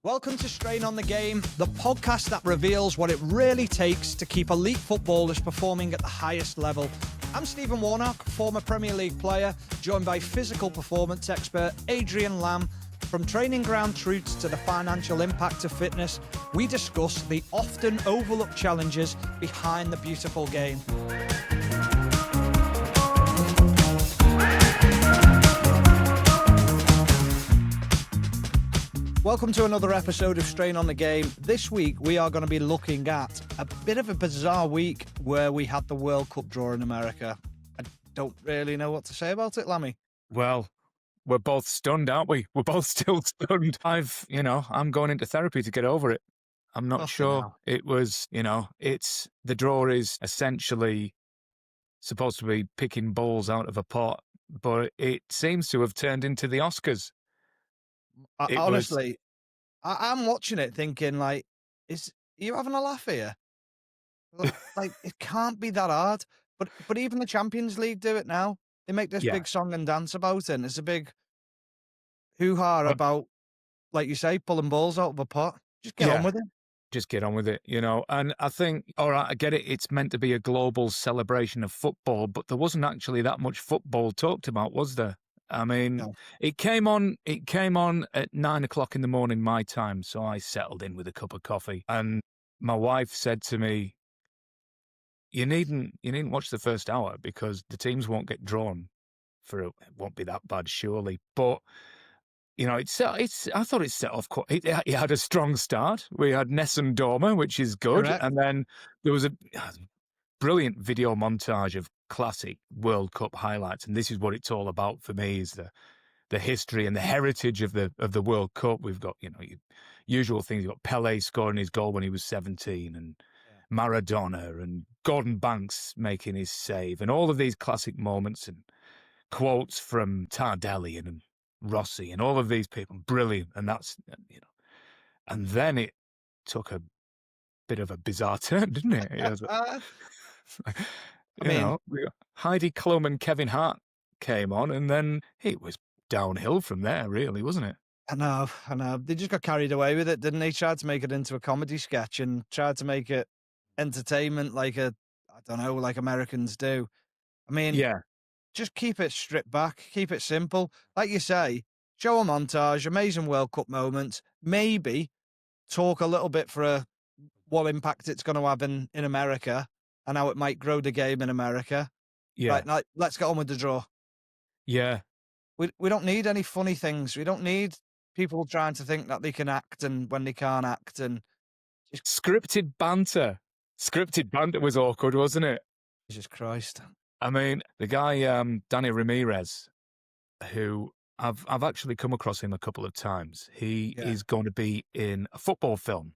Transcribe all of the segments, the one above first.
Welcome to Strain on the Game, the podcast that reveals what it really takes to keep elite footballers performing at the highest level. I'm Stephen Warnock, former Premier League player, joined by physical performance expert Adrian Lamb. From training ground truths to the financial impact of fitness, we discuss the often overlooked challenges behind the beautiful game. Welcome to another episode of Strain on the Game. This week we are going to be looking at a bit of a bizarre week where we had the World Cup draw in America. I don't really know what to say about it, Lammy. Well, we're both stunned, aren't we? We're both still stunned. I'm going into therapy to get over it. I'm not sure. It was, it's the draw is essentially supposed to be picking balls out of a pot, but it seems to have turned into the Oscars. Honestly, I'm watching it thinking, like, are you having a laugh here? Like, it can't be that hard. But even the Champions League do it now. They make this big song and dance about it, and it's a big hoo-ha about, like you say, pulling balls out of a pot. Just get on with it. Just get on with it, And I think, all right, I get it. It's meant to be a global celebration of football, but there wasn't actually that much football talked about, was there? I mean, no. It came on at 9 o'clock in the morning, my time. So I settled in with a cup of coffee, and my wife said to me, you needn't watch the first hour because the teams won't get drawn it won't be that bad, surely. But, I thought it set off it had a strong start. We had Nessun Dorma, which is good. Correct. And then there was a brilliant video montage of classic World Cup highlights, and this is what it's all about for me: is the history and the heritage of the World Cup. We've got your usual things. You've got Pelé scoring his goal when he was 17, and Maradona and Gordon Banks making his save, and all of these classic moments and quotes from Tardelli and Rossi and all of these people. Brilliant, and that's and then it took a bit of a bizarre turn, didn't it? Heidi Klum and Kevin Hart came on, and then it was downhill from there, really, wasn't it? I know. They just got carried away with it, didn't they? Tried to make it into a comedy sketch and tried to make it entertainment like Americans do. I mean, just keep it stripped back, keep it simple. Like you say, show a montage, amazing World Cup moments, maybe talk a little bit for what impact it's going to have in America and how it might grow the game in America. Yeah. Right, let's get on with the draw. Yeah. We don't need any funny things. We don't need people trying to think that they can act and when they can't act. And Scripted banter. Scripted banter was awkward, wasn't it? Jesus Christ. I mean, the guy, Danny Ramirez, who I've actually come across him a couple of times. He is going to be in a football film.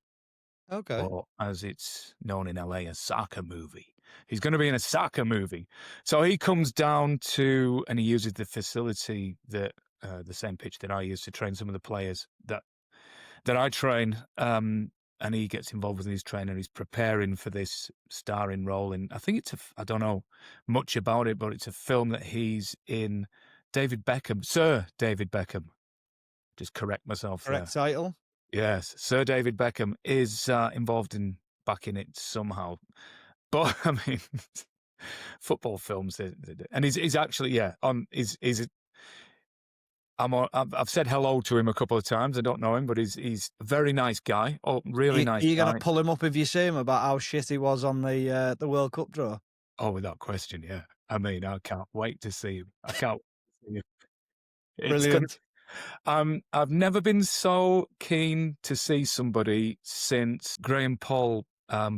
Okay. Or, as it's known in LA, a soccer movie. He's going to be in a soccer movie. So he comes down to, and he uses the facility that, the same pitch that I use to train some of the players that I train. And he gets involved with his trainer. He's preparing for this starring role in, I think I don't know much about it, but it's a film that he's in. Sir David Beckham. Just correct myself. Correct title. Yes, Sir David Beckham is involved in backing it somehow. But I mean, football films, and he's actually I've said hello to him a couple of times. I don't know him, but he's a very nice guy. Oh, really nice. Are you going to pull him up if you see him about how shit he was on the World Cup draw? Oh, without question, yeah. I mean, I can't wait to see him. I can't wait to see him. Brilliant. I've never been so keen to see somebody since Graham Paul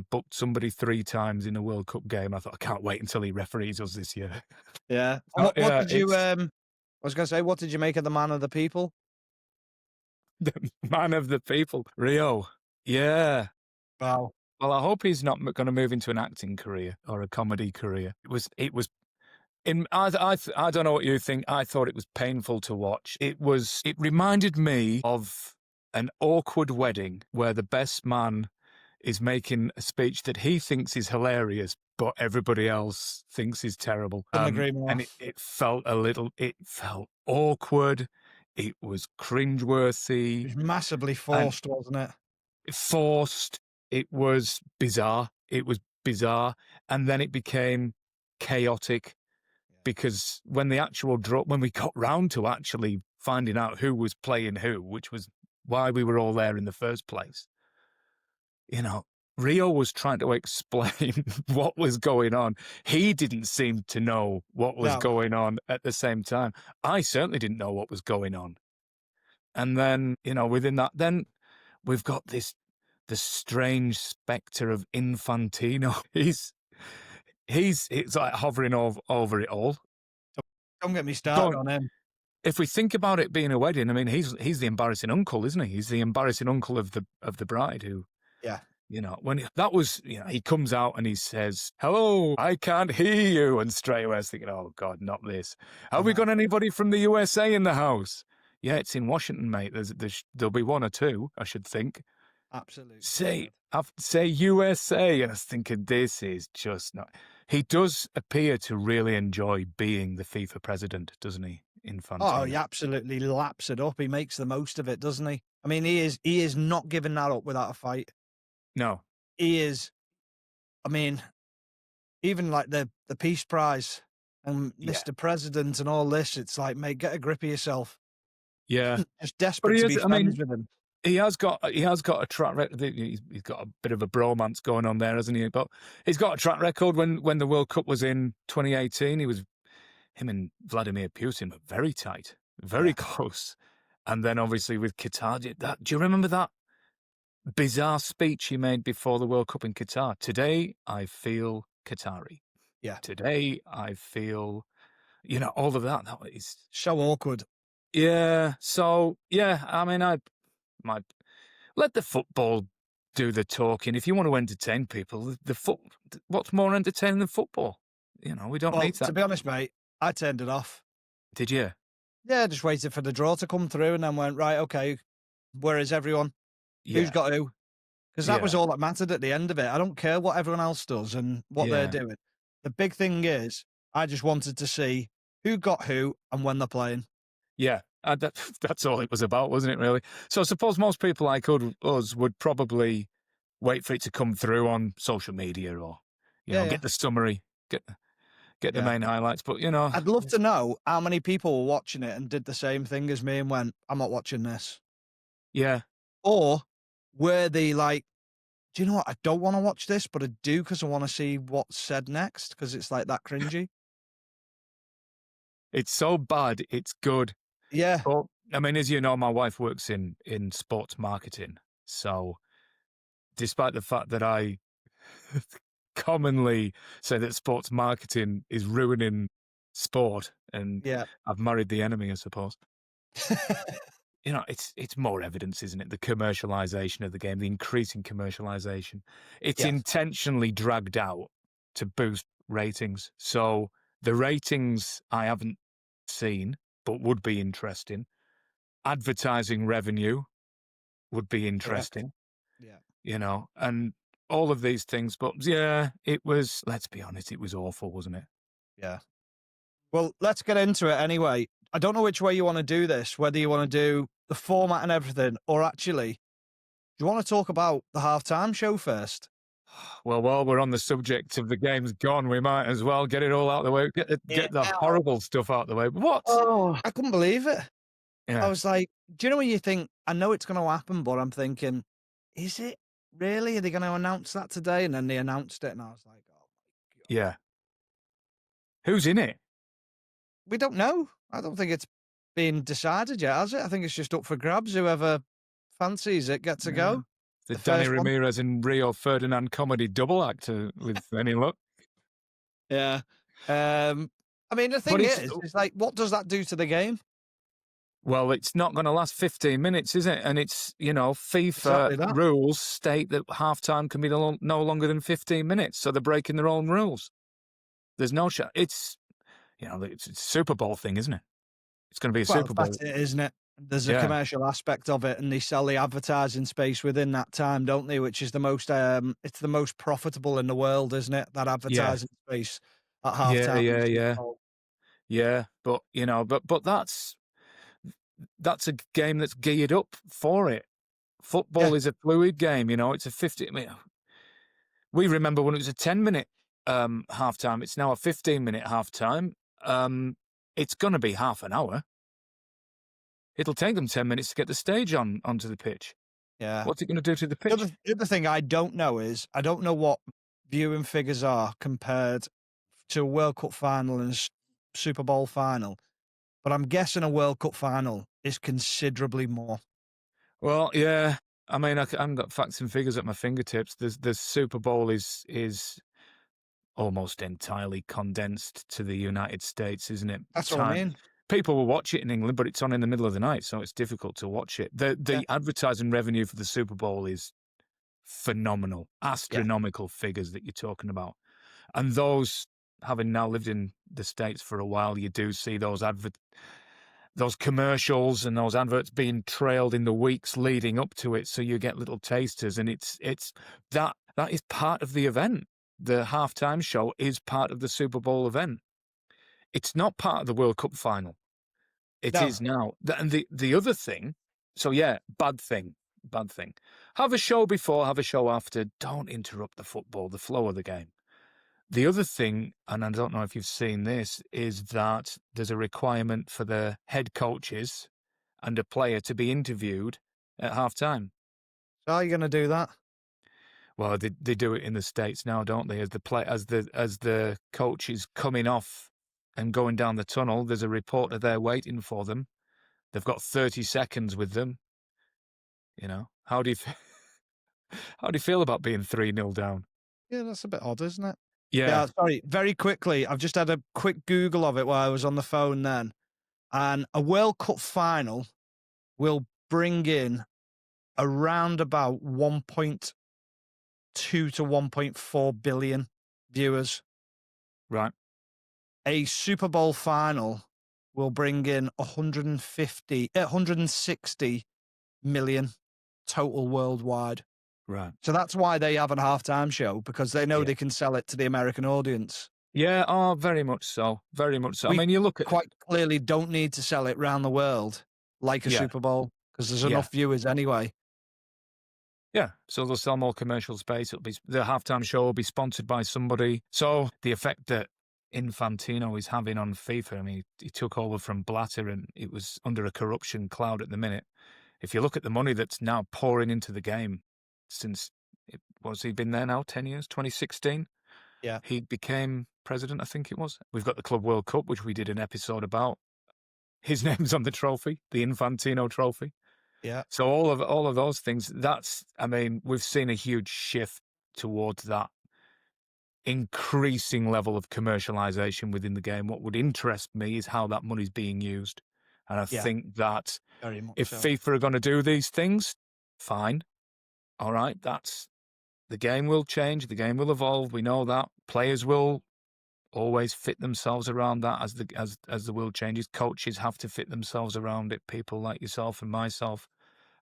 booked somebody 3 times in a World Cup game. I thought, I can't wait until he referees us this year. Yeah. What did you? I was going to say, what did you make of the man of the people? The man of the people, Rio. Yeah. Wow. Well, I hope he's not going to move into an acting career or a comedy career. It was. I don't know what you think. I thought it was painful to watch. It reminded me of an awkward wedding where the best man is making a speech that he thinks is hilarious, but everybody else thinks is terrible. Couldn't agree more. And it felt awkward. It was cringeworthy. It was massively And forced, wasn't it? forced. It was bizarre. It was bizarre. And then it became chaotic because when the actual draw, when we got round to actually finding out who was playing who, which was why we were all there in the first place, you know, Rio was trying to explain what was going on. He didn't seem to know what was No. going on at the same time. I certainly didn't know what was going on. And then, within that, then we've got the strange spectre of Infantino. It's like hovering over it all. Don't get me started on him. If we think about it being a wedding, I mean, he's the embarrassing uncle, isn't he? He's the embarrassing uncle of the bride who, Yeah. when that was, he comes out and he says, "Hello, I can't hear you," and straight away I was thinking, "Oh God, not this." Have we got anybody from the USA in the house? Yeah, it's in Washington, mate. There'll be one or two, I should think. Absolutely. Say USA, and I was thinking, this is just not. He does appear to really enjoy being the FIFA president, doesn't he, Infantino? Oh, he absolutely laps it up. He makes the most of it, doesn't he? I mean, he is not giving that up without a fight. No, He is. I mean, even like the Peace Prize and Mr. President and all this, it's like, mate, get a grip of yourself. Yeah, just desperate to be friends with him. He has got a track record. He's got a bit of a bromance going on there, hasn't he? But he's got a track record. When the World Cup was in 2018, him and Vladimir Putin were very tight, very close. And then obviously with Qatar, do you remember that bizarre speech he made before the World Cup in Qatar? Today I feel Qatari. Yeah. Today I feel, all of that. That is so awkward. Yeah. So yeah, I mean, might let the football do the talking. If you want to entertain people, what's more entertaining than football? We don't need that. To be honest, mate, I turned it off. Did you? Yeah, just waited for the draw to come through and then went, right, okay, where is everyone? Yeah. Who's got who? Because that was all that mattered at the end of it. I don't care what everyone else does and what they're doing. The big thing is, I just wanted to see who got who and when they're playing. Yeah. That's all it was about, wasn't it, really? So I suppose most people like us would probably wait for it to come through on social media or, get the summary, get the main highlights. But, I'd love to know how many people were watching it and did the same thing as me and went, I'm not watching this. Yeah. Or were they like, do you know what? I don't want to watch this, but I do because I want to see what's said next because it's like that cringy. It's so bad, it's good. Yeah. But, I mean, as you know, my wife works in sports marketing. So despite the fact that I commonly say that sports marketing is ruining sport, and I've married the enemy, I suppose. It's more evidence, isn't it? The commercialization of the game, the increasing commercialization. It's intentionally dragged out to boost ratings. So the ratings I haven't seen, but would be interesting. Advertising revenue would be interesting. Correct. Yeah. And all of these things. But yeah, it was, let's be honest, it was awful, wasn't it? Yeah. Well, let's get into it anyway. I don't know which way you want to do this, whether you want to do the format and everything, or actually, do you want to talk about the halftime show first? Well, while we're on the subject of the game's gone, we might as well get it all out of the way. Get the horrible stuff out of the way. What? Oh, I couldn't believe it. Yeah. I was like, do you know when you think, I know it's going to happen, but I'm thinking, is it really? Are they going to announce that today? And then they announced it, and I was like, oh my God. Yeah. Who's in it? We don't know. I don't think it's been decided yet, has it? I think it's just up for grabs. Whoever fancies it gets to go. The Danny Ramirez and Rio Ferdinand comedy double act with any luck. Yeah. I mean, the thing is, it's like, what does that do to the game? Well, it's not going to last 15 minutes, is it? And it's, FIFA rules state that halftime can be no longer than 15 minutes. So they're breaking their own rules. There's no shot. It's, it's a Super Bowl thing, isn't it? It's going to be a Super Bowl. That's it, isn't it? There's a commercial aspect of it, and they sell the advertising space within that time, don't they? Which is the most, it's the most profitable in the world, isn't it? That advertising space at halftime. Yeah. But, but that's, that's a game that's geared up for it. Yeah, Football is a fluid game, it's a 50. I mean, we remember when it was a 10-minute halftime. It's now a 15-minute halftime. It's going to be half an hour. It'll take them 10 minutes to get the stage onto the pitch. yeah. What's it going to do to the pitch? The other thing I don't know is, I don't know what viewing figures are compared to a World Cup final and Super Bowl final, but I'm guessing a World Cup final is considerably more. Well, yeah. I mean, I haven't got facts and figures at my fingertips. The Super Bowl is almost entirely condensed to the United States, isn't it? That's what I mean. People will watch it in England, but it's on in the middle of the night, so it's difficult to watch it. The Yeah, advertising revenue for the Super Bowl is phenomenal, yeah, astronomical figures that you're talking about. And those, having now lived in the States for a while, you do see those commercials and those adverts being trailed in the weeks leading up to it, so you get little tasters, and it's that is part of the event. The halftime show is part of the Super Bowl event. It's not part of the World Cup final. It no, is now. And the other thing, so yeah, bad thing. Have a show before, have a show after. Don't interrupt the football, the flow of the game. The other thing, and I don't know if you've seen this, is that there's a requirement for the head coaches and a player to be interviewed at halftime. so how are you going to do that? Well, they do it in the States now, don't they? As the coach is coming off and going down the tunnel, there's a reporter there waiting for them. They've got 30 seconds with them. How do you how do you feel about being 3-0 down? Yeah, that's a bit odd, isn't it? Yeah, Yeah, sorry. Very quickly, I've just had a quick Google of it while I was on the phone then. And a World Cup final will bring in around about 1.2 to 1.4 billion viewers. right. A Super Bowl final will bring in 160 million total worldwide. Right. So that's why they have a halftime show, because they know Yeah. they can sell it to the American audience. Yeah, oh, very much so. Very much so. I mean, you look at Quite clearly don't need to sell it around the world like a yeah, Super Bowl, because there's yeah, enough viewers anyway. yeah. So they'll sell more commercial space. It'll be the halftime show will be sponsored by somebody. So the effect that Infantino is having on FIFA, I mean, he took over from Blatter and it was under a corruption cloud at the minute. If you look at the money that's now pouring into the game since he been there now 10 years, 2016? Yeah. He became president, I think it was. We've got the Club World Cup, which we did an episode about. His name's on the trophy, the Infantino trophy. Yeah. So all of those things, we've seen a huge shift towards that increasing level of commercialization within the game. What would interest me is how that money's being used. And I Yeah. think that Very much if so. FIFA are going to do these things, fine. All right, the game will change, the game will evolve. We know that. Players will always fit themselves around that as the world changes. Coaches have to fit themselves around it. People like yourself and myself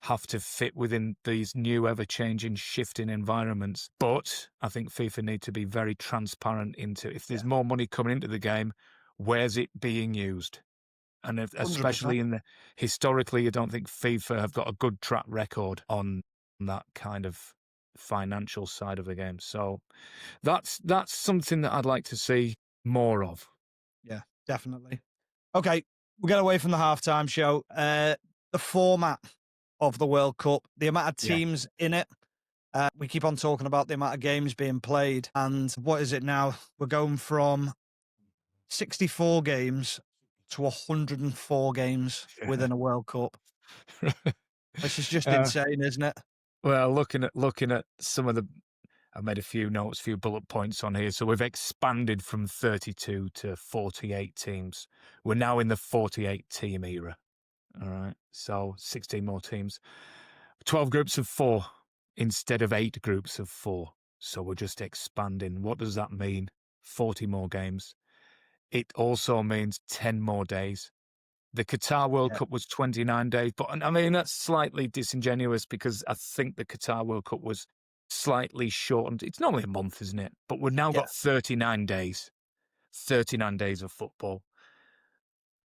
have to fit within these new, ever-changing, shifting environments. But I think FIFA need to be very transparent into if there's more money coming into the game, where's it being used? And especially 100%. historically, I don't think FIFA have got a good track record on that kind of financial side of the game. So that's something that I'd like to see more of. Yeah, definitely. Okay, we get away from the halftime show. The format of the World Cup, the amount of teams in it. We keep on talking about the amount of games being played. And what is it now? We're going from 64 games to 104 games within a World Cup. Which is just insane, isn't it? Well, looking at some of I made a few notes, a few bullet points on here. So we've expanded from 32 to 48 teams. We're now in the 48 team era. All right. So 16 more teams, 12 groups of 4 instead of 8 groups of 4. So we're just expanding. What does that mean? 40 more games. It also means 10 more days. The Qatar World Cup was 29 days, but I mean, that's slightly disingenuous because I think the Qatar World Cup was slightly shortened. It's normally a month, isn't it? But we've now got 39 days. 39 days of football.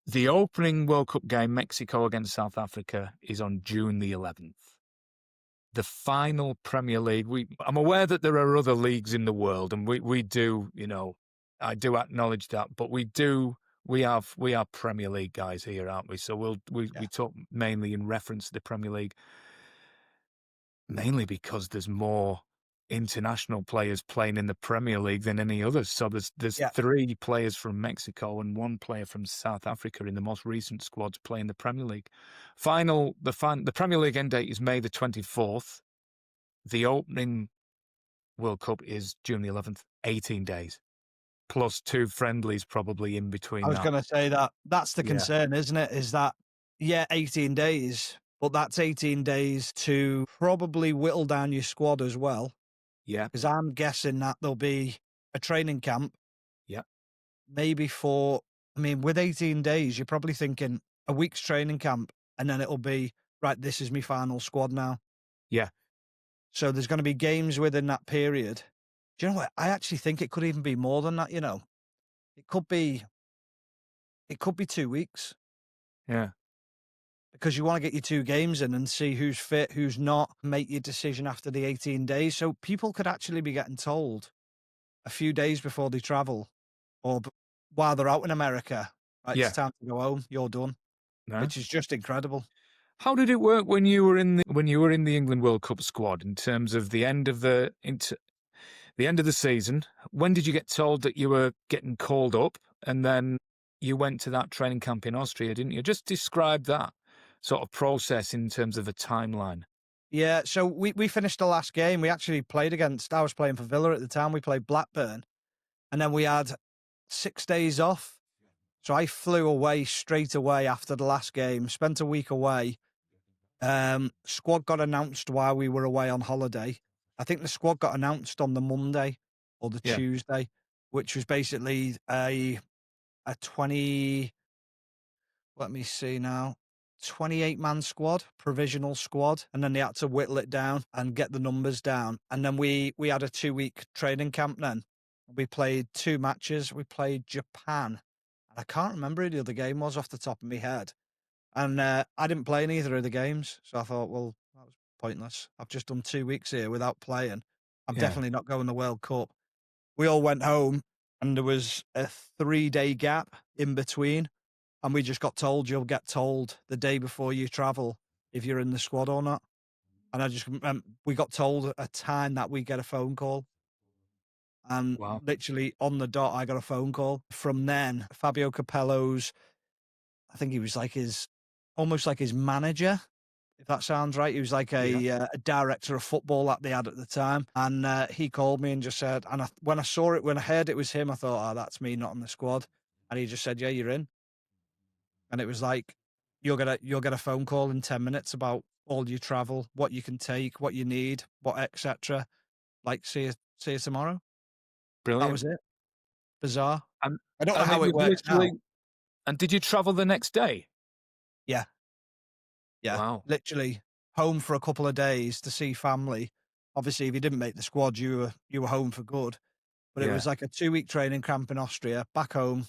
The opening World Cup game, Mexico against South Africa, is on June the 11th. The final Premier League, I'm aware that there are other leagues in the world, and we do, I do acknowledge that, but we are Premier League guys here, aren't we? So we talk mainly in reference to the Premier League, mainly because there's more international players playing in the Premier League than any others. So there's 3 players from Mexico and 1 player from South Africa in the most recent squads playing the Premier League. The Premier League end date is May the 24th. The opening World Cup is June the 11th, 18 days, plus 2 friendlies probably in between I was that. going to say that's the concern, isn't it? Is that, 18 days, but that's 18 days to probably whittle down your squad as well. Yeah. Because I'm guessing that there'll be a training camp. Yeah. Maybe with 18 days, you're probably thinking a week's training camp, and then it'll be, right, this is my final squad now. Yeah. So there's going to be games within that period. Do you know what? I actually think it could even be more than that, It could be 2 weeks. Yeah. Because you want to get your 2 games in and see who's fit, who's not, make your decision after the 18 days. So people could actually be getting told a few days before they travel, or while they're out in America, right, it's time to go home, you're done, which is just incredible. How did it work when you were in the England World Cup squad in terms of the end of the season? When did you get told that you were getting called up, and then you went to that training camp in Austria, didn't you? Just describe that sort of process in terms of a timeline. Yeah, so we finished the last game. We actually played I was playing for Villa at the time. We played Blackburn, and then we had 6 days off. So I flew away straight away after the last game, spent a week away. Squad got announced while we were away on holiday. I think the squad got announced on the Monday or the Tuesday, which was basically a 28-man squad, provisional squad, and then they had to whittle it down and get the numbers down. And then we had a 2-week training camp then. We played 2 matches. We played Japan, and I can't remember who the other game was off the top of my head. And I didn't play in either of the games, so I thought, well, that was pointless. I've just done 2 weeks here without playing. I'm definitely not going to the World Cup. We all went home, and there was a 3-day gap in between, and we just got told you'll get told the day before you travel if you're in the squad or not. And we got told a time that we get a phone call. And literally on the dot, I got a phone call. From then, Fabio Capello's, I think he was almost like his manager, if that sounds right. He was like a director of football that they had at the time. And he called me and just said, and when I heard it was him, I thought, oh, that's me not on the squad. And he just said, yeah, you're in. And it was like, you'll get a phone call in 10 minutes about all your travel, what you can take, what you need, what etc. Like, see you tomorrow. Brilliant. That was it. Bizarre. I don't know how it works now. And did you travel the next day? Yeah. Yeah. Wow. Literally home for a couple of days to see family. Obviously, if you didn't make the squad, you were home for good. But it was like a 2-week training camp in Austria, back home,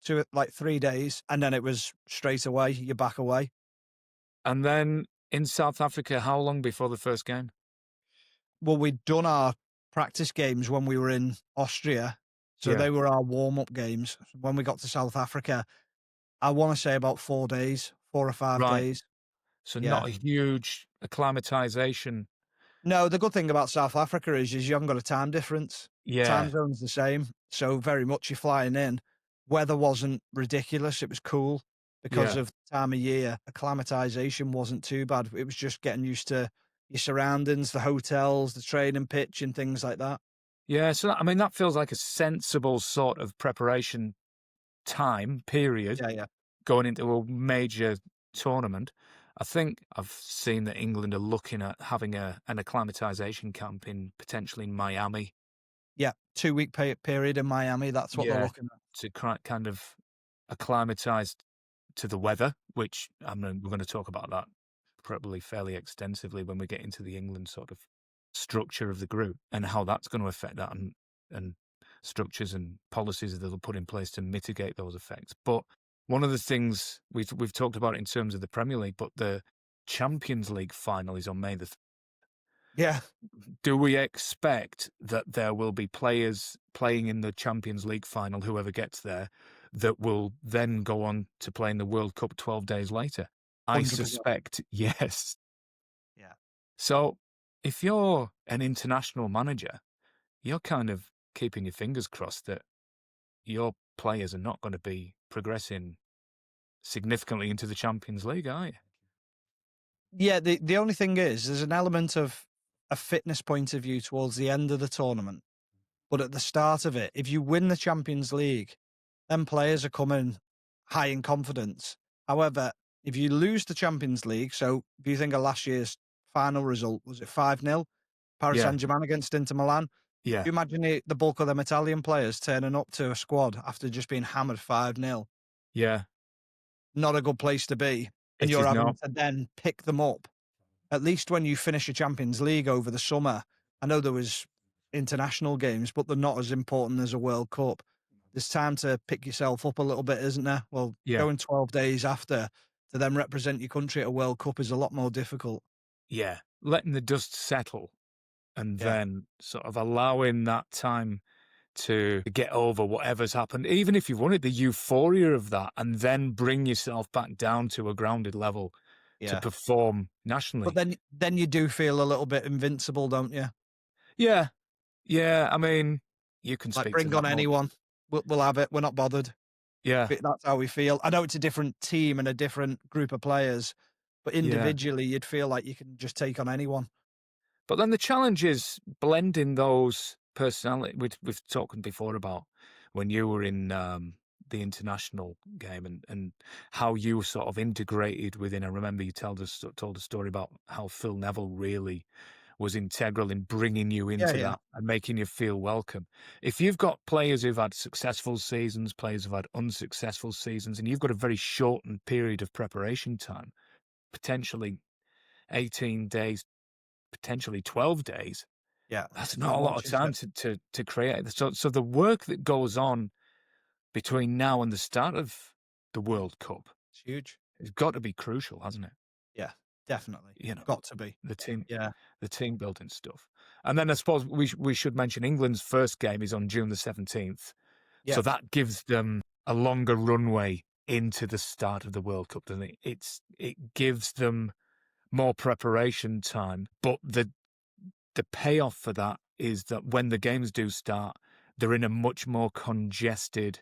3 days, and then it was straight away, you're back away. And then in South Africa, how long before the first game? Well, we'd done our practice games when we were in Austria, so they were our warm-up games. When we got to South Africa, I want to say about 4 days, 4 or 5 days. So not a huge acclimatization. No, the good thing about South Africa is you haven't got a time difference. Yeah. Time zone's the same, so very much you're flying in. Weather wasn't ridiculous. It was cool because of the time of year. Acclimatization wasn't too bad. It was just getting used to your surroundings, the hotels, the training pitch and things like that. Yeah, so that feels like a sensible sort of preparation time period going into a major tournament. I think I've seen that England are looking at having an acclimatization camp potentially in Miami. Yeah, 2-week period in Miami. That's what they're looking at. To kind of acclimatize to the weather, which we're going to talk about that probably fairly extensively when we get into the England sort of structure of the group and how that's going to affect that and structures and policies that they'll put in place to mitigate those effects. But One of the things we've talked about in terms of the Premier League, but the Champions League final is on May the. Yeah. Do we expect that there will be players playing in the Champions League final, whoever gets there, that will then go on to play in the World Cup 12 days later? I 100%. suspect yes. Yeah. So if you're an international manager, you're kind of keeping your fingers crossed that your players are not going to be progressing significantly into the Champions League, are you? Yeah, the only thing is there's an element of a fitness point of view towards the end of the tournament. But at the start of it, if you win the Champions League, then players are coming high in confidence. However, if you lose the Champions League, so do you think of last year's final result, was it 5-0? Paris Yeah, Saint-Germain against Inter Milan? yeah, You imagine the bulk of them Italian players turning up to a squad after just being hammered 5-0. yeah. Not a good place to be. And It you're is having not. to then pick them up. At least when you finish a Champions League over the summer, I know there was international games, but they're not as important as a World Cup. There's time to pick yourself up a little bit, isn't there? Well, Yeah, going 12 days after to then represent your country at a World Cup is a lot more difficult. yeah. Letting the dust settle and Yeah. then sort of allowing that time to get over whatever's happened, even if you've wanted the euphoria of that, and then bring yourself back down to a grounded level to Yeah. perform But nationally. then you do feel a little bit invincible, don't you? Yeah, yeah. I mean, you can Like, speak to bring on that more. anyone. We'll have it. We're not bothered. Yeah, That's how we feel. I know it's a different team and a different group of players, but yeah. individually, you'd feel like you can just take on anyone. But then the challenge is blending those personality. We've talked before about when you were in the international game and how you sort of integrated within. I remember you told a story about how Phil Neville really was integral in bringing you Yeah, into yeah. that and making you feel welcome. If you've got players who've had successful seasons, players who've had unsuccessful seasons, and you've got a very shortened period of preparation time, potentially 18 days, potentially 12 days, Yeah, that's it's not not a lot much, of is time it? to create. So the work that goes on between now and the start of the World Cup It's huge. has got to be crucial, hasn't it? Yeah, definitely. You know, Got to be. the team Yeah, the team building stuff. And then I suppose we should mention England's first game is on June the 17th. So yeah, that gives them a longer runway into the start of the World Cup, doesn't it? It gives them more preparation time, but the payoff for that is that when the games do start, they're in a much more congested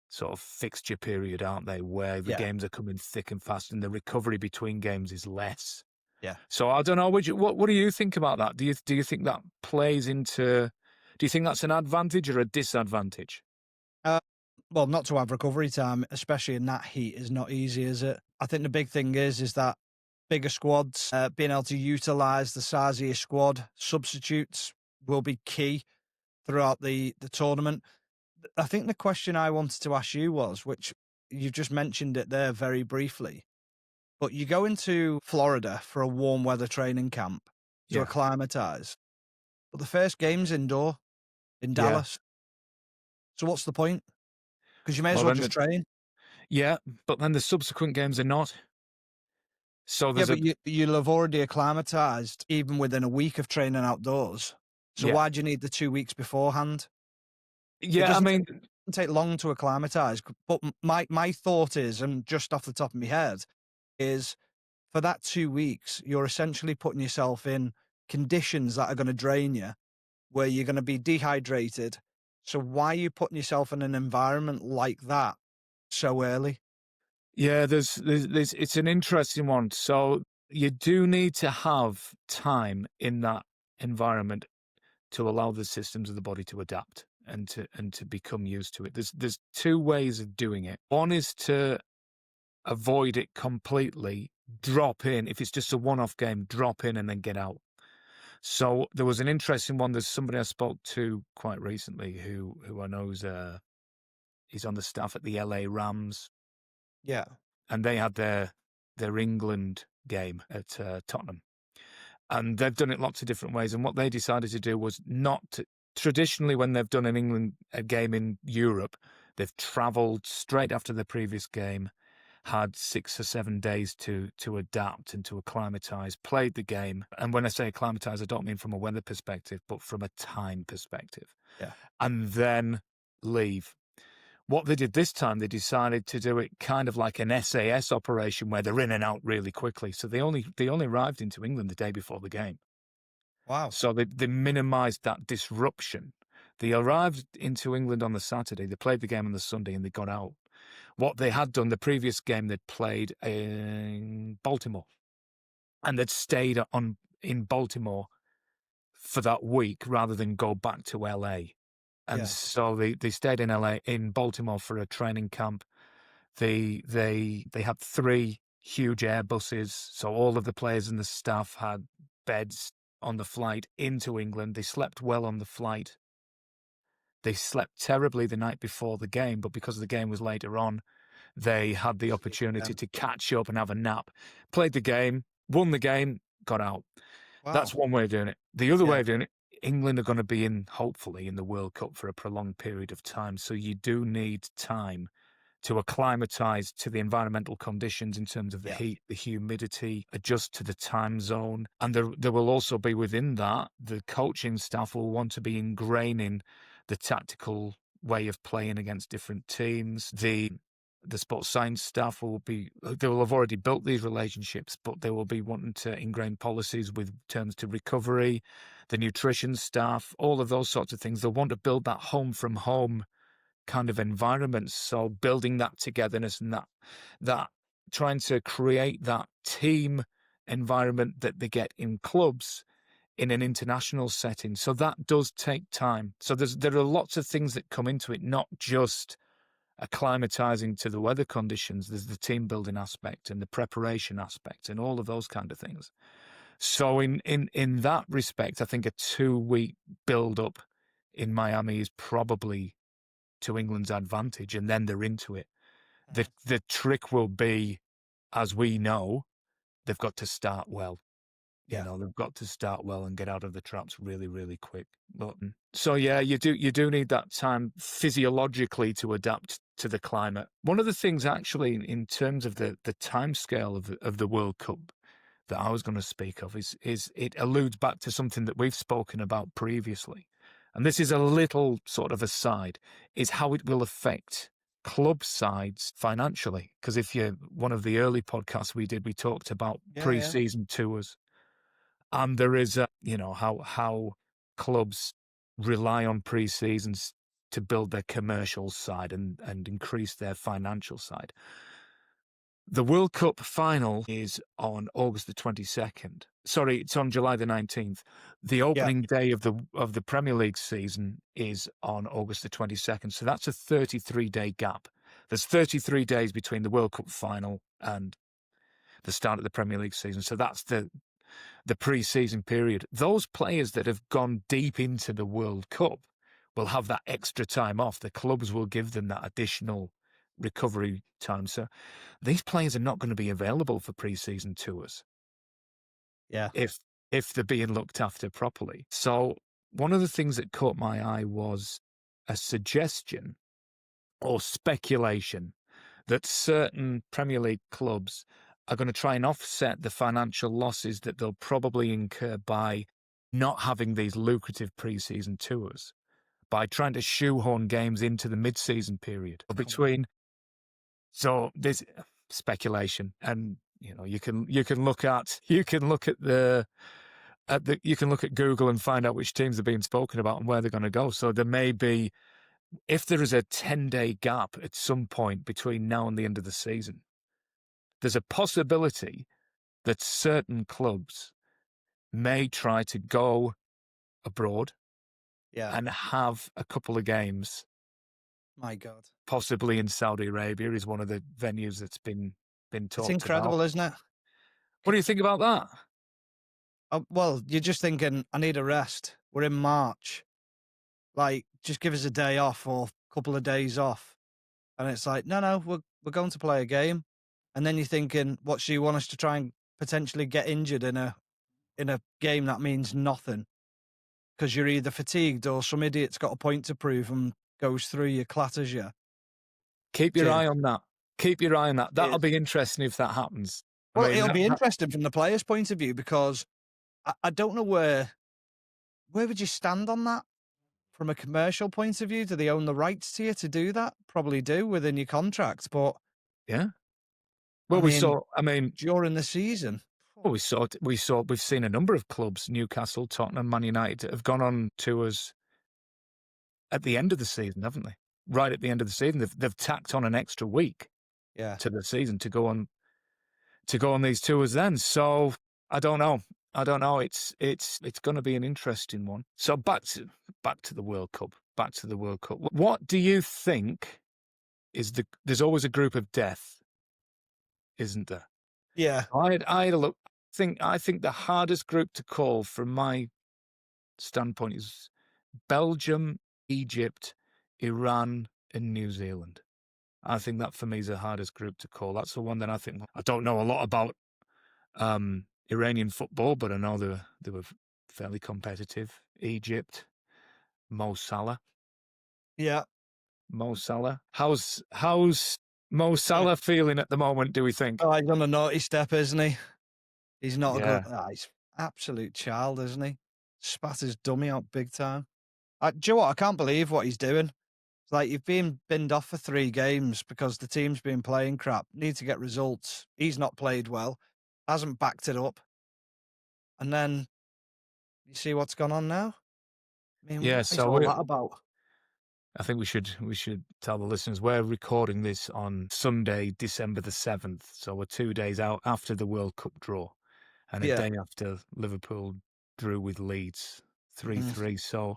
sort of fixture period, aren't they? Where the yeah, games are coming thick and fast, and the recovery between games is less. yeah. So I don't know. What do you think about that? Do you think that plays into? Do you think that's an advantage or a disadvantage? Uh, well, not to have recovery time, especially in that heat, is not easy, is it? I think the big thing is that bigger squads, being able to utilize the size of your squad, substitutes will be key throughout the tournament. I think the question I wanted to ask you was, which you've just mentioned it there very briefly, but you go into Florida for a warm weather training camp to Yeah, acclimatize, but the first game's indoor in yeah. Dallas. So what's the point? Because you may as Well, well then, just train. yeah, but then the subsequent games are not. So Yeah, there's but a you'll have already acclimatized even within a week of training outdoors. So yeah, why do you need the 2 weeks beforehand? It yeah. I mean, doesn't take long to acclimatize. But my thought is, and just off the top of my head, is for that 2 weeks, you're essentially putting yourself in conditions that are going to drain you, where you're going to be dehydrated. So why are you putting yourself in an environment like that so early? yeah. There's it's an interesting one. So you do need to have time in that environment to allow the systems of the body to adapt and to become used to it. There's two ways of doing it. One is to avoid it completely, drop in. If it's just a one-off game, drop in and then get out. So there was an interesting one. There's somebody I spoke to quite recently who I know is he's on the staff at the LA Rams, Yeah, and they had their England game at Tottenham. And they've done it lots of different ways. And what they decided to do was not to, traditionally when they've done a game in Europe, They've travelled straight after the previous game, had 6 or 7 days to adapt and to acclimatise, played the game. And when I say acclimatise, I don't mean from a weather perspective, but from a time perspective. Yeah. And then leave. What they did this time, they decided to do it kind of like an SAS operation where they're in and out really quickly. So they only arrived into England the day before the game. Wow. So they minimised that disruption. They arrived into England on the Saturday, they played the game on the Sunday, and they got out. What they had done, the previous game they'd played in Baltimore, and they'd stayed in Baltimore for that week rather than go back to LA. And Yeah. so they stayed in Baltimore for a training camp. They had 3 huge Airbuses, so all of the players and the staff had beds on the flight into England. They slept well on the flight. They slept terribly the night before the game, but because the game was later on, they had the opportunity to catch up and have a nap. Played the game, won the game, got out. Wow. That's one way of doing it. The other way of doing it, England are going to be hopefully in the World Cup for a prolonged period of time. So you do need time to acclimatise to the environmental conditions in terms of the heat, the humidity, adjust to the time zone. And there will also be within that, the coaching staff will want to be ingraining the tactical way of playing against different teams. The sports science staff they will have already built these relationships, but they will be wanting to ingrain policies with terms to recovery, the nutrition staff, all of those sorts of things. They'll want to build that home from home kind of environment. So building that togetherness and that trying to create that team environment that they get in clubs in an international setting. So that does take time. So there are lots of things that come into it, not just acclimatizing to the weather conditions. There's the team building aspect and the preparation aspect and all of those kind of things. So in that respect, I think a 2-week build up in Miami is probably to England's advantage, and then they're into it. The trick will be, as we know, they've got to start well. You know, they've got to start well and get out of the traps really, really quick. So yeah, you do need that time physiologically to adapt to the climate. One of the things actually in terms of the timescale of the World Cup that I was going to speak of is it alludes back to something that we've spoken about previously. And this is a little sort of aside, is how it will affect club sides financially. Because one of the early podcasts we did, we talked about pre-season tours. And there is, how clubs rely on pre-seasons to build their commercial side and increase their financial side. The World Cup final is on August the 22nd. Sorry, it's on July the 19th. The opening day of the Premier League season is on August the 22nd. So that's a 33-day gap. There's 33 days between the World Cup final and the start of the Premier League season. So that's the pre-season period. Those players that have gone deep into the World Cup will have that extra time off. The clubs will give them that additional recovery time. So these players are not going to be available for pre-season tours. Yeah. If they're being looked after properly. So one of the things that caught my eye was a suggestion or speculation that certain Premier League clubs are going to try and offset the financial losses that they'll probably incur by not having these lucrative pre-season tours, by trying to shoehorn games into the mid-season period So there's speculation, and you can look at Google and find out which teams are being spoken about and where they're going to go. So there may be, if there is a 10-day gap at some point between now and the end of the season, there's a possibility that certain clubs may try to go abroad and have a couple of games. My God. Possibly in Saudi Arabia is one of the venues that's been talked about. It's incredible, isn't it? What do you think about that? Well, you're just thinking, I need a rest. We're in March. Like, just give us a day off or a couple of days off. And it's like, no, we're going to play a game. And then you're thinking, what, so you want us to try and potentially get injured in a game that means nothing? Because you're either fatigued or some idiot's got a point to prove and goes through you, clatters you. Keep your Cheers. eye on that. Keep your eye on that. That'll Cheers. be interesting if that happens. I Well, mean, it'll be that interesting from the player's point of view because I don't know where would you stand on that from a commercial point of view? Do they own the rights to you to do that? Probably do within your contract, but yeah. I Well, mean, I mean, during the season. well, we've seen a number of clubs, Newcastle, Tottenham, Man United, have gone on tours at the end of the season, haven't they? Right at the end of the season, they've tacked on an extra week Yeah. to the season to go on these tours then. So I don't know. It's going to be an interesting one. So back to the World Cup. Back to the World Cup. What do you think is there's always a group of death, isn't there? Yeah. I had a look. I think the hardest group to call from my standpoint is Belgium, Egypt, Iran, and New Zealand. I think that for me is the hardest group to call. That's the one that I think. I don't know a lot about Iranian football, but I know they were fairly competitive. Egypt, Mo Salah. Yeah. Mo Salah. How's Mo Salah feeling at the moment, do we think? Oh, he's on a naughty step, isn't he? He's not a good. Yeah. He's absolute child, isn't he? Spat his dummy out big time. Do you know what? I can't believe what he's doing. It's like you've been binned off for 3 games because the team's been playing crap. Need to get results. He's not played well. Hasn't backed it up. And then you see what's gone on now. I mean, Yeah, what is so all that about? I think we should tell the listeners we're recording this on Sunday, December the 7th. So we're 2 days out after the World Cup draw and a Yeah. day after Liverpool drew with Leeds 3-3. So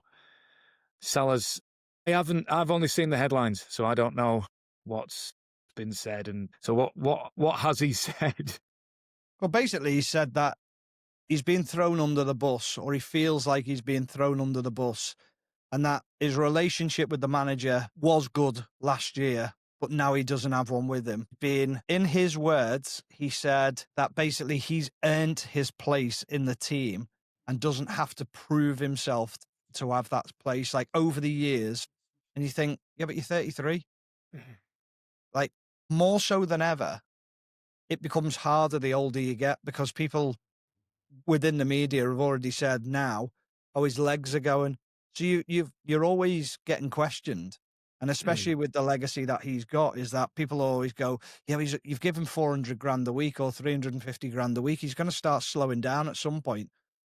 Salah's I've only seen the headlines, so I don't know what's been said. And so what has he said? Well, basically, he said that he's been thrown under the bus, or he feels like he's being thrown under the bus, and that his relationship with the manager was good last year, but now he doesn't have one with him. In his words, he said that basically he's earned his place in the team and doesn't have to prove himself to have that place like over the years. And you think, yeah, but you're 33. Like, more so than ever, it becomes harder the older you get because people within the media have already said now, oh, his legs are going. So you're always getting questioned. And especially with the legacy that he's got, is that people always go, yeah, you've given 400 grand a week or 350 grand a week. He's going to start slowing down at some point.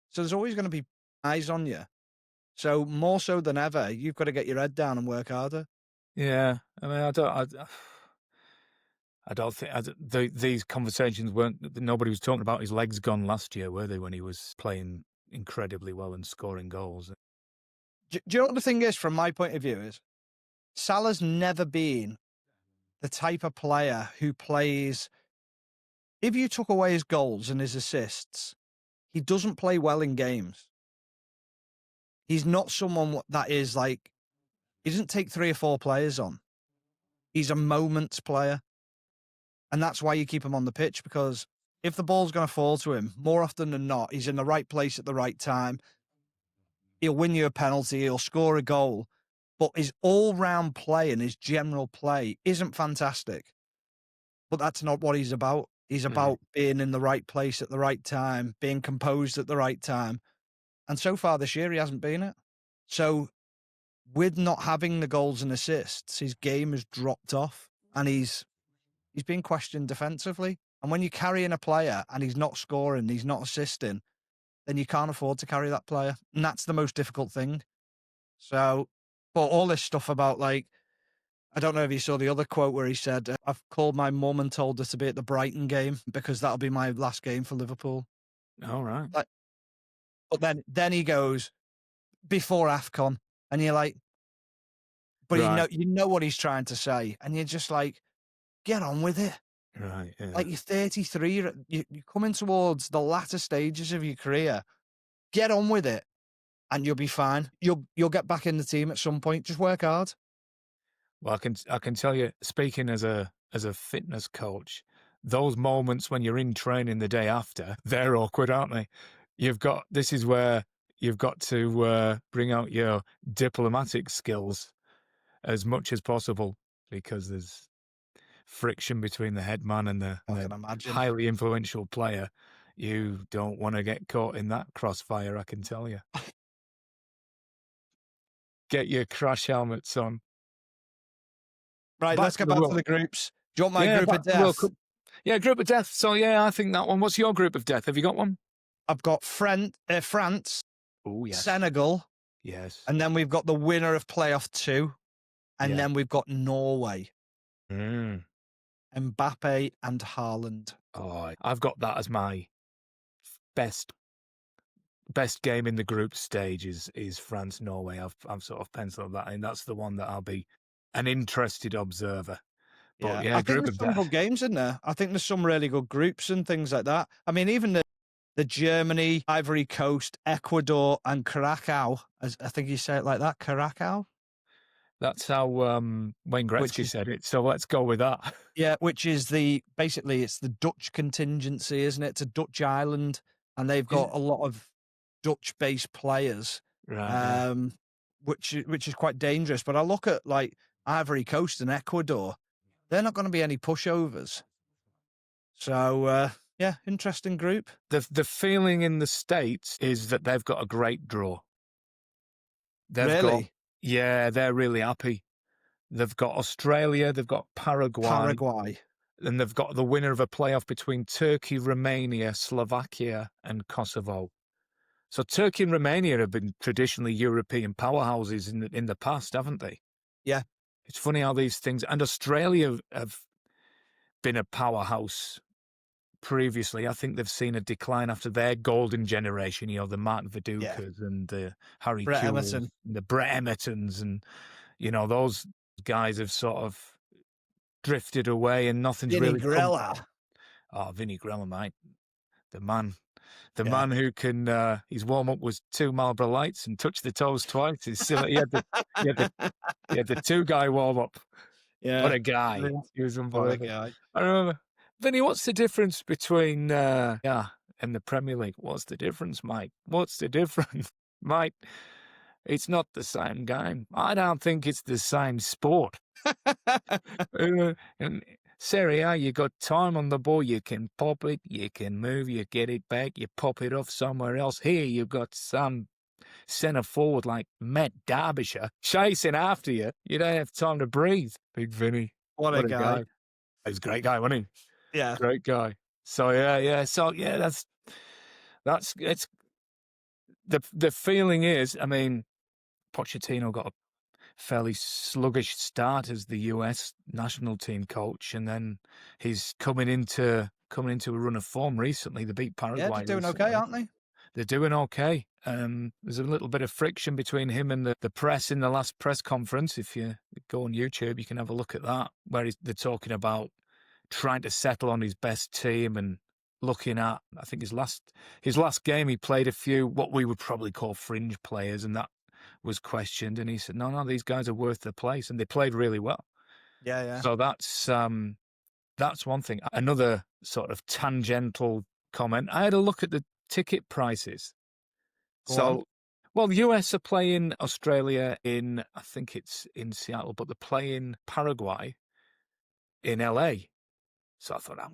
So there's always going to be eyes on you. So more so than ever, you've got to get your head down and work harder. Yeah, I mean, I don't think these conversations nobody was talking about his legs gone last year, were they, when he was playing incredibly well and scoring goals? Do you know what the thing is, from my point of view, is Salah's never been the type of player who plays. If you took away his goals and his assists, he doesn't play well in games. He's not someone that is like, he doesn't take 3 or 4 players on. He's a moments player. And that's why you keep him on the pitch, because if the ball's going to fall to him, more often than not, he's in the right place at the right time. He'll win you a penalty. He'll score a goal. But his all-round play and his general play isn't fantastic. But that's not what he's about. He's about being in the right place at the right time, being composed at the right time. And so far this year, he hasn't been it. So with not having the goals and assists, his game has dropped off, and he's been questioned defensively. And when you're carrying a player and he's not scoring, he's not assisting, then you can't afford to carry that player. And that's the most difficult thing. So, but all this stuff about, like, I don't know if you saw the other quote where he said, I've called my mum and told her to be at the Brighton game because that'll be my last game for Liverpool. All right. Like, but then he goes, before AFCON, and you're like, but you know what he's trying to say. And you're just like, get on with it. Right, yeah. Like, you're 33, you're coming towards the latter stages of your career. Get on with it, and you'll be fine. You'll get back in the team at some point. Just work hard. Well, I can tell you, speaking as a fitness coach, those moments when you're in training the day after, they're awkward, aren't they? This is where you've got to bring out your diplomatic skills as much as possible, because friction between the head man and I the can imagine. highly influential player, you don't want to get caught in that crossfire, I can tell you. Get your crash helmets on. Right, let's get back to the groups. Do you want my group of death? Yeah, group of death. So, yeah, I think that one. What's your group of death? Have you got one? I've got France, oh yes, Senegal, yes, and then we've got the winner of playoff 2, and then we've got Norway. Mbappe and Haaland. Oh, I've got that as my best game in the group stage is France Norway. I've sort of penciled that in. That's the one that I'll be an interested observer. But yeah, I think there's some good games in there. I think there's some really good groups and things like that. I mean, even the Germany, Ivory Coast, Ecuador, and Curacao. I think you say it like that, Curacao. That's how Wayne Gretzky said it. So let's go with that. Yeah, which is basically it's the Dutch contingency, isn't it? It's a Dutch island, and they've got a lot of Dutch-based players, right? Which is quite dangerous. But I look at like Ivory Coast and Ecuador; they're not going to be any pushovers. So yeah, interesting group. The feeling in the States is that they've got a great draw. Really? They're really happy. They've got Australia, they've got Paraguay, and they've got the winner of a playoff between Turkey, Romania, Slovakia, and Kosovo. So Turkey and Romania have been traditionally European powerhouses in the past, haven't they? Yeah. It's funny how these things, and Australia have been a powerhouse previously. I think they've seen a decline after their golden generation, the Martin Vidukas and the Harry Kewells and the Brett Emertons, and those guys have sort of drifted away and nothing's Vinny really Grella. Oh, Vinny Grella, mate. The man who can his warm-up was 2 Marlboro Lights and touch the toes twice. He had the 2-guy warm-up. Yeah. What a guy. He was unbelievable. What a guy. I remember. Vinny, what's the difference between and the Premier League? What's the difference, mate? What's the difference? Mate, it's not the same game. I don't think it's the same sport. And Serie A, you got time on the ball. You can pop it, you can move, you get it back, you pop it off somewhere else. Here, you've got some centre forward like Matt Derbyshire chasing after you. You don't have time to breathe. Big Vinny. What a guy. He's a great guy, wasn't he? Yeah. Great guy. So, yeah. So, yeah, it's the feeling is, I mean, Pochettino got a fairly sluggish start as the US national team coach, and then he's coming into a run of form recently. They beat Paraguay. Yeah, they're doing okay, aren't they? They're doing okay. There's a little bit of friction between him and the press in the last press conference. If you go on YouTube, you can have a look at that, where they're talking about trying to settle on his best team and looking at, I think his last game, he played a few what we would probably call fringe players, and that was questioned. And he said, no, these guys are worth their place, and they played really well. Yeah. So that's one thing. Another sort of tangential comment. I had a look at the ticket prices. Well, the US are playing Australia in, I think it's in Seattle, but they're playing Paraguay in LA. So I thought I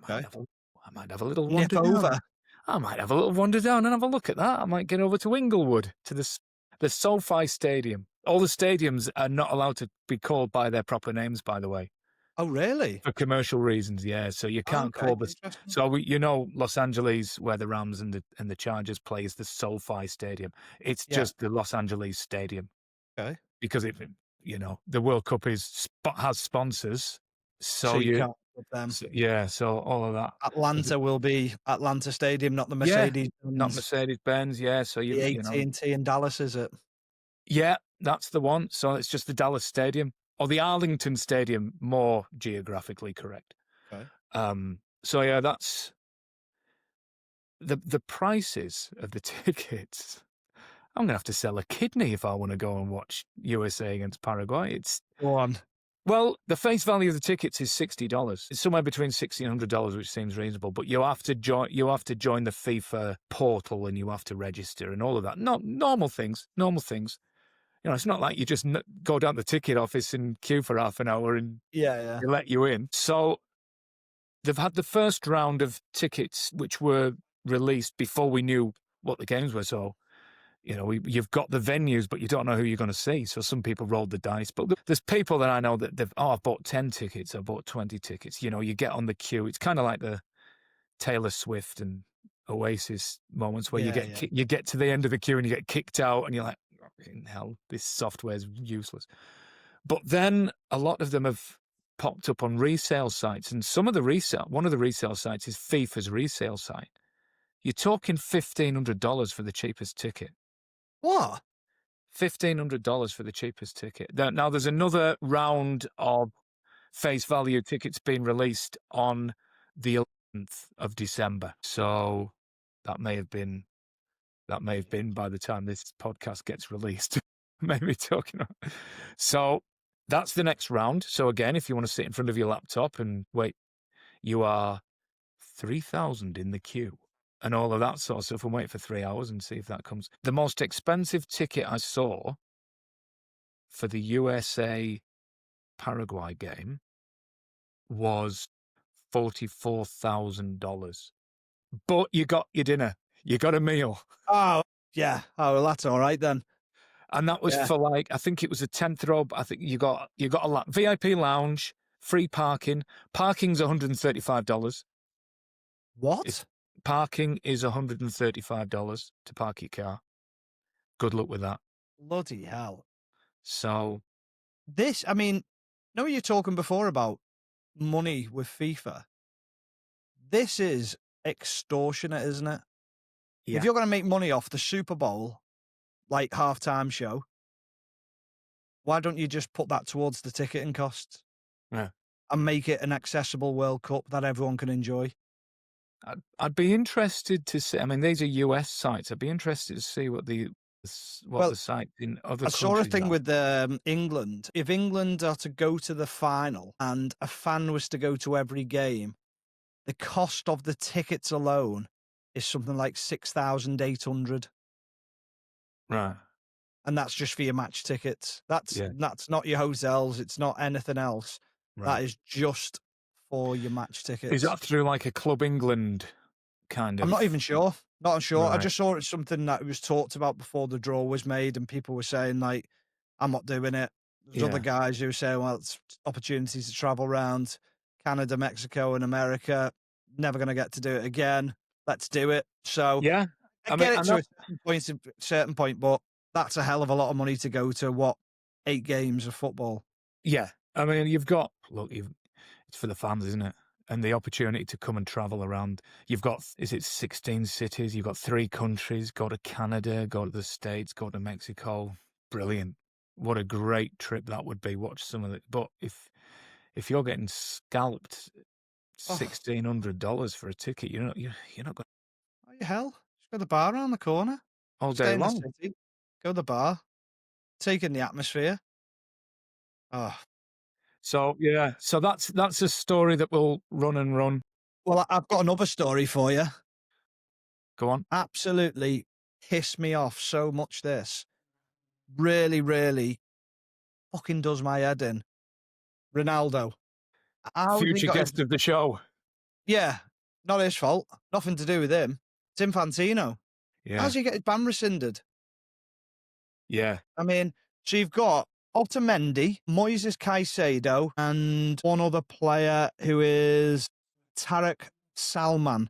might have a little wander down. I might have a little wander down and have a look at that. I might get over to Inglewood, to the SoFi Stadium. All the stadiums are not allowed to be called by their proper names, by the way. Oh, really? For commercial reasons, yeah. So you can't call this. So Los Angeles, where the Rams and the Chargers play, is the SoFi Stadium. It's just the Los Angeles Stadium. Okay. Because the World Cup has sponsors, so you can't put them. So all of that. Atlanta will be Atlanta Stadium, not the Mercedes. Not Mercedes-Benz. Yeah. So the AT&T in Dallas, is it? Yeah, that's the one. So it's just the Dallas Stadium. Or the Arlington Stadium, more geographically correct. Okay. So yeah, that's the prices of the tickets. I'm gonna have to sell a kidney if I want to go and watch USA against Paraguay. Go on. Well, the face value of the tickets is $60. It's somewhere between $60 and $100, which seems reasonable. But you have to join the FIFA portal, and you have to register and all of that. Not normal things. It's not like you just go down to the ticket office and queue for half an hour and they let you in. So they've had the first round of tickets which were released before we knew what the games were. So, you've got the venues, but you don't know who you're going to see. So some people rolled the dice. But there's people that I know that I've bought 10 tickets, I've bought 20 tickets. You get on the queue. It's kind of like the Taylor Swift and Oasis moments where you get to the end of the queue and you get kicked out and you're like, hell, this software's useless. But then a lot of them have popped up on resale sites, and one of the resale sites is FIFA's resale site. You're talking $1,500 for the cheapest ticket. What? $1,500 for the cheapest ticket. Now there's another round of face value tickets being released on the 11th of December. So that may have been by the time this podcast gets released. Maybe talking about. So that's the next round. So again, if you want to sit in front of your laptop and wait, you are 3,000 in the queue and all of that sort of stuff, and wait for 3 hours and see if that comes. The most expensive ticket I saw for the USA Paraguay game was $44,000. But you got your dinner. You got a meal. Oh, yeah. Oh, well, that's all right then. And that was for I think it was a 10th row. I think you got a VIP lounge, free parking. Parking's $135. What? Parking is $135 to park your car. Good luck with that. Bloody hell. So know what you're talking before about money with FIFA? This is extortionate, isn't it? Yeah. If you're going to make money off the Super Bowl, like halftime show, why don't you just put that towards the ticketing costs? Yeah. And make it an accessible World Cup that everyone can enjoy? I'd be interested to see. I mean, these are US sites. I'd be interested to see what the site in other countries. I saw a thing with England. If England are to go to the final and a fan was to go to every game, the cost of the tickets alone is something like $6,800. Right. And that's just for your match tickets. That's not your hotels. It's not anything else. Right. That is just for your match tickets. Is that through like a Club England kind of? I'm not even sure. Not sure. Right. I just saw it's something that was talked about before the draw was made, and people were saying like, "I'm not doing it." There's other guys who were saying, "Well, it's opportunities to travel around Canada, Mexico, and America. Never going to get to do it again. Let's do it." So yeah, I get it to a certain point, but that's a hell of a lot of money to go to 8 games of football. Yeah, I mean, it's for the fans, isn't it? And the opportunity to come and travel around. You've got, 16 cities? You've got 3 countries. Go to Canada, go to the States, go to Mexico. Brilliant. What a great trip that would be. Watch some of it. But if you're getting scalped $1,600 for a ticket, you're not going to. Oh, hell. Just go to the bar around the corner. All day long. City, go to the bar. Take in the atmosphere. Oh. So, yeah. So that's a story that will run and run. Well, I've got another story for you. Go on. Absolutely pissed me off so much, this. Really, really fucking does my head in. Ronaldo. Future guest of the show. Yeah. Not his fault. Nothing to do with him. It's Infantino. Yeah. How's he get his ban rescinded? Yeah. I mean, so you've got Otamendi, Moises Caicedo, and one other player who is Tarek Salman,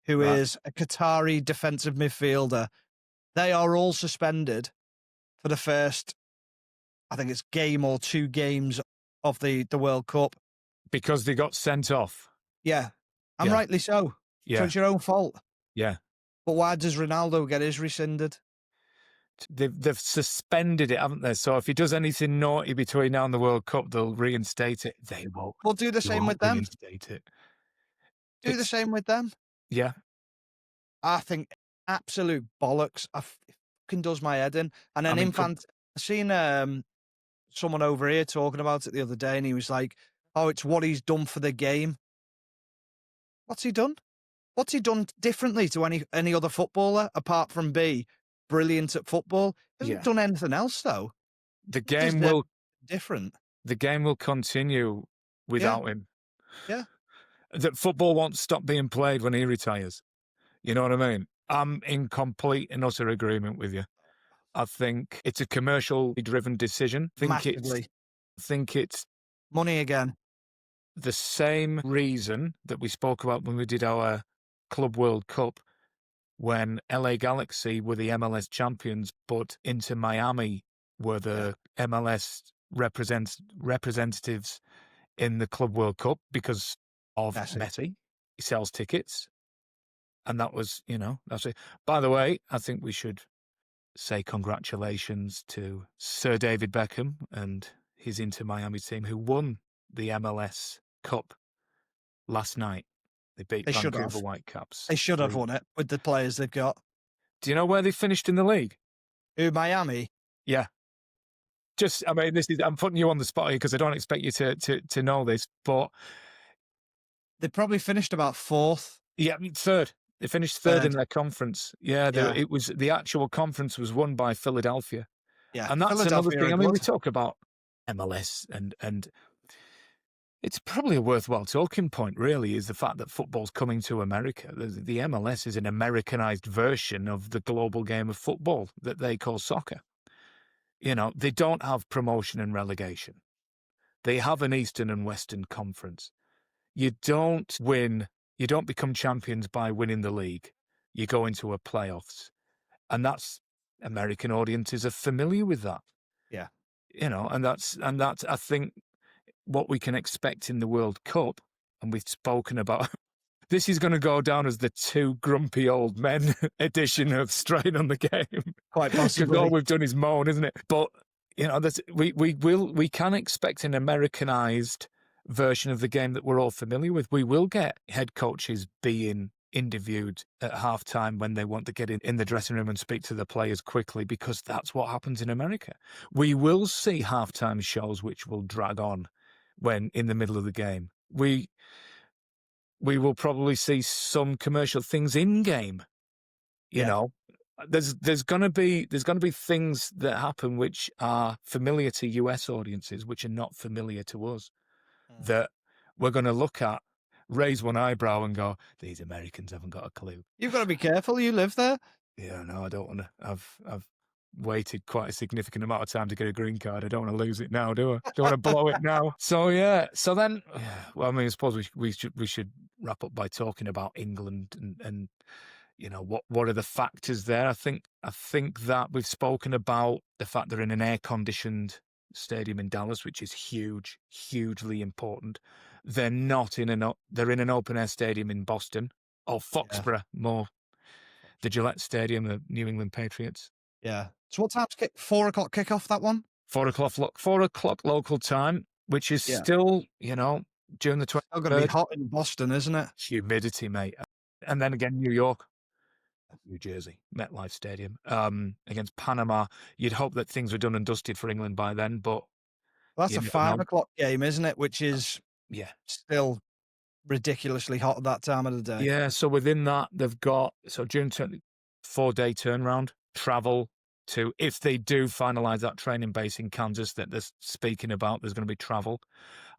who is a Qatari defensive midfielder. They are all suspended for the first, I think it's game or 2 games of the World Cup. Because they got sent off. Yeah. And rightly so. Yeah. So it's your own fault. Yeah. But why does Ronaldo get his rescinded? They've suspended it, haven't they? So if he does anything naughty between now and the World Cup, they'll reinstate it. They won't. Well, do the same with them. Reinstate it. Do the same with them. Yeah. I think absolute bollocks. It fucking does my head in. And then I seen someone over here talking about it the other day, and he was like, "Oh, it's what he's done for the game." What's he done? What's he done differently to any other footballer apart from be brilliant at football? He hasn't done anything else though. The game will different. The game will continue without him. Yeah. that football won't stop being played when he retires. You know what I mean? I'm in complete and utter agreement with you. I think it's a commercially driven decision. Massively. I think it's money again. The same reason that we spoke about when we did our Club World Cup, when LA Galaxy were the MLS champions, but Inter Miami were the MLS representatives in the Club World Cup because of Messi. He sells tickets. And that was, that's it. By the way, I think we should say congratulations to Sir David Beckham and his Inter Miami team who won the MLS Cup last night. They beat Vancouver Whitecaps. They should have won it with the players they've got. Do you know where they finished in the league? Who, Miami? Yeah. I'm putting you on the spot here because I don't expect you to know this, but they probably finished about fourth. Yeah, third. They finished third in their conference. Yeah, it was the actual conference was won by Philadelphia. Yeah, and that's another thing. I mean, we talk about MLS and it's probably a worthwhile talking point, really, is the fact that football's coming to America. The MLS is an Americanized version of the global game of football that they call soccer. They don't have promotion and relegation. They have an Eastern and Western Conference. You don't become champions by winning the league. You go into a playoffs. And that's American audiences are familiar with that. Yeah. And that's I think what we can expect in the World Cup, and we've spoken about this is going to go down as the two grumpy old men edition of Straight on the Game. Quite possibly. Because all we've done is moan, isn't it? But we can expect an Americanized version of the game that we're all familiar with. We will get head coaches being interviewed at halftime when they want to get in the dressing room and speak to the players quickly, because that's what happens in America. We will see halftime shows which will drag on when in the middle of the game. We will probably see some commercial things in game. You know, there's going to be things that happen which are familiar to US audiences, which are not familiar to us. That we're going to look at, raise one eyebrow and go, these Americans haven't got a clue. You've got to be careful. You live there. Yeah, no, I don't want to. I've waited quite a significant amount of time to get a green card. I don't want to lose it now, do I? Don't want to blow it now. So yeah. So then, well, I mean, I suppose we should wrap up by talking about England and what are the factors there. I think that we've spoken about the fact they're in an air-conditioned stadium in Dallas, which is huge, hugely important. They're not they're in an open-air stadium in Boston, or Foxborough, more the Gillette Stadium, the New England Patriots. Yeah. So what time's 4 o'clock kickoff, that one? 4 o'clock local time, which is still, during the 23rd. Still going to be hot in Boston, isn't it? Humidity, mate. And then again, New York. New Jersey, MetLife Stadium, against Panama. You'd hope that things were done and dusted for England by then, but... Well, that's a 5 o'clock game, isn't it? Which is still ridiculously hot at that time of the day. Yeah, so within that, they've got... So June 4-day turnaround, travel to... If they do finalise that training base in Kansas that they're speaking about, there's going to be travel.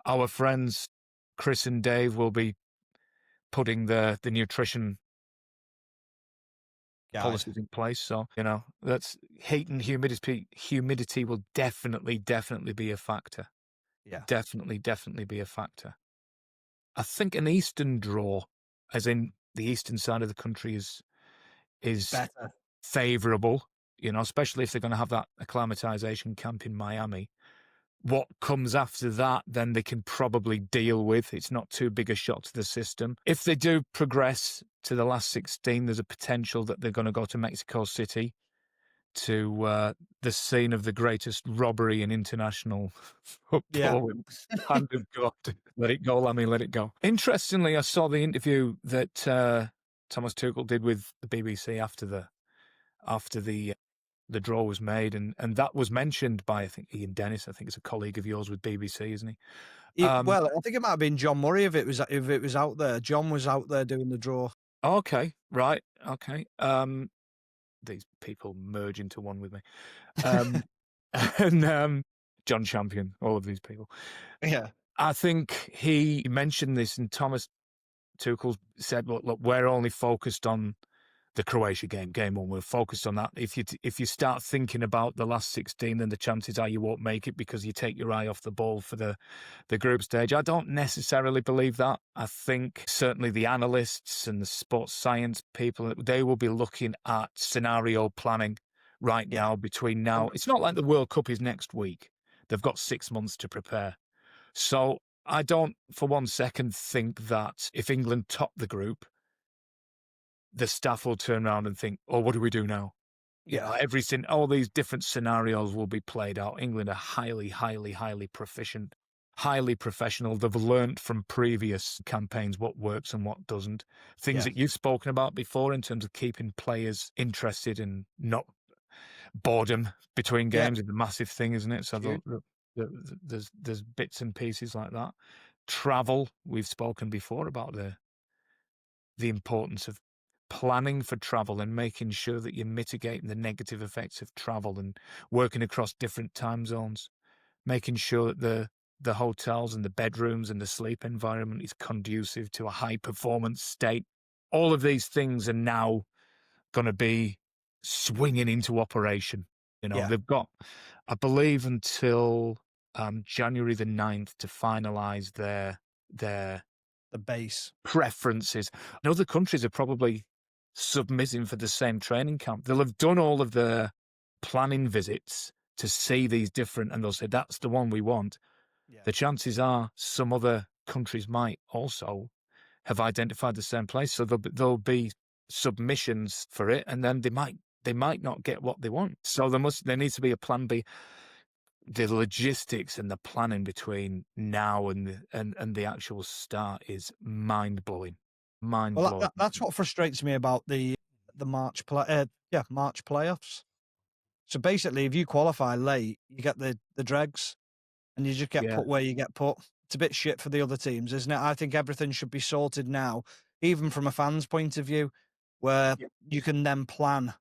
Our friends, Chris and Dave, will be putting the nutrition policies in place. So, that's heat and humidity. Humidity will definitely be a factor. Yeah. Definitely be a factor. I think an Eastern draw, as in the eastern side of the country, is better, favourable, especially if they're going to have that acclimatization camp in Miami. What comes after that, then they can probably deal with. It's not too big a shock to the system. If they do progress to the last 16, there's a potential that they're going to go to Mexico City, to the scene of the greatest robbery in international football. Hand of God. Let it go, Lammy, let it go. Interestingly, I saw the interview that Thomas Tuchel did with the BBC after the draw was made, and that was mentioned by, I think, Ian Dennis. I think it's a colleague of yours with BBC, isn't he? Well, I think it might have been John Murray if it was out there. John was out there doing the draw. Okay, right, okay. These people merge into one with me. And John Champion, all of these people. Yeah. I think he mentioned this, and Thomas Tuchel said, look, we're only focused on the Croatia game 1. We're focused on that. If you start thinking about the last 16, then the chances are you won't make it because you take your eye off the ball for the group stage. I don't necessarily believe that. I think certainly the analysts and the sports science people, they will be looking at scenario planning right now between now. 100%. It's not like the World Cup is next week. They've got 6 months to prepare. So I don't for one second think that if England top the group, the staff will turn around and think, oh, what do we do now? Yeah. All these different scenarios will be played out. England are highly, highly, highly proficient, highly professional. They've learned from previous campaigns what works and what doesn't. Things that you've spoken about before in terms of keeping players interested and not boredom between games is a massive thing, isn't it? So there's bits and pieces like that. Travel, we've spoken before about the importance of planning for travel and making sure that you're mitigating the negative effects of travel and working across different time zones, making sure that the hotels and the bedrooms and the sleep environment is conducive to a high performance state. All of these things are now going to be swinging into operation. They've got, I believe, until January the 9th to finalize the base preferences. And other countries are probably submitting for the same training camp. They'll have done all of the planning visits to see these different, and they'll say, that's the one we want. Yeah. The chances are some other countries might also have identified the same place. So there'll be submissions for it, and then they might not get what they want. So there needs to be a plan B. The logistics and the planning between now and the actual start is mind blowing. Well, that's what frustrates me about the March playoffs. So basically, if you qualify late, you get the dregs, and you just get put where you get put. It's a bit shit for the other teams, isn't it? I think everything should be sorted now, even from a fan's point of view, where you can then plan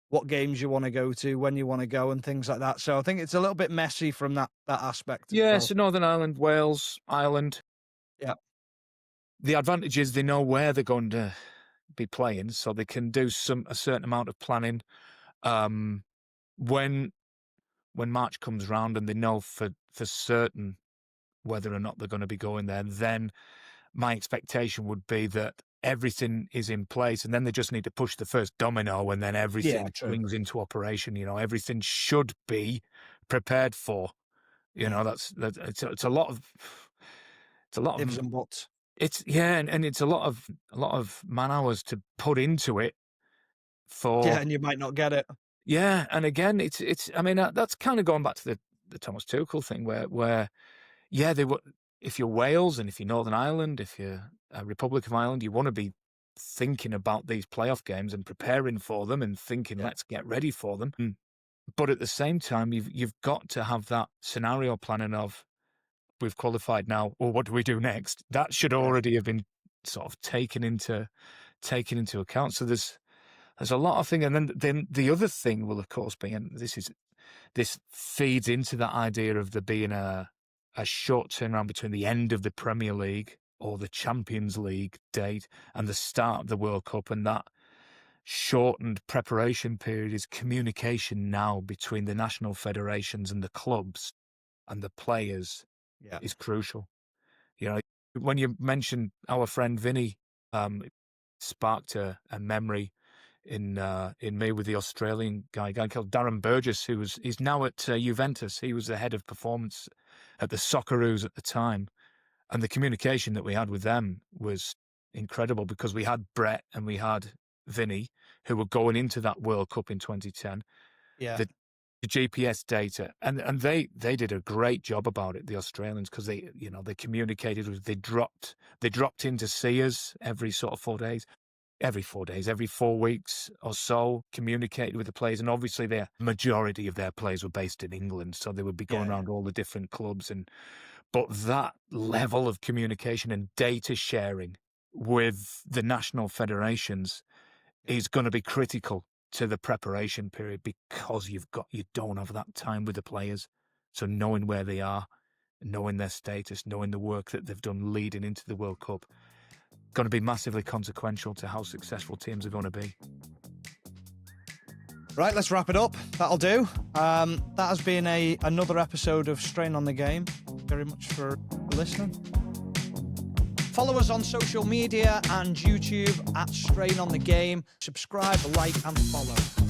what games you want to go to, when you want to go, and things like that. So I think it's a little bit messy from that aspect. Yeah, so Northern Ireland, Wales, Ireland. Yeah. The advantage is they know where they're going to be playing, so they can do a certain amount of planning. When March comes round and they know for certain whether or not they're going to be going there, then my expectation would be that everything is in place, and then they just need to push the first domino, and then everything swings into operation. Everything should be prepared for. It's a lot of ifs and buts. And it's a lot of man hours to put into it. And you might not get it. Yeah, and again, it's. I mean, that's kind of going back to the Thomas Tuchel thing, where they were. If you're Wales and if you're Northern Ireland, if you're Republic of Ireland, you want to be thinking about these playoff games and preparing for them and thinking, let's get ready for them. But at the same time, you've got to have that scenario planning of, we've qualified now, well, what do we do next? That should already have been sort of taken into account. So there's a lot of things. And then the other thing will, of course, be, and this feeds into that idea of there being a short turnaround between the end of the Premier League or the Champions League date and the start of the World Cup, and that shortened preparation period is communication now between the national federations and the clubs and the players is crucial. When you mentioned our friend Vinny, it sparked a memory in me with the Australian guy called Darren Burgess, he's now at Juventus. He was the head of performance at the Socceroos at the time, and the communication that we had with them was incredible because we had Brett and we had Vinny, who were going into that World Cup in 2010. Yeah. The GPS data, and they did a great job about it, the Australians, because they communicated with, they dropped in to see us every 4 weeks or so, communicated with the players. And obviously the majority of their players were based in England, so they would be going around all the different clubs. But that level of communication and data sharing with the national federations is going to be critical to the preparation period, because you don't have that time with the players. So knowing where they are, knowing their status, knowing the work that they've done leading into the World Cup, going to be massively consequential to how successful teams are going to be. Right, let's wrap it up. That'll do. That has been another episode of Strain on the Game. Thank you very much for listening. Follow us on social media and YouTube at Strain on the Game. Subscribe, like, and follow.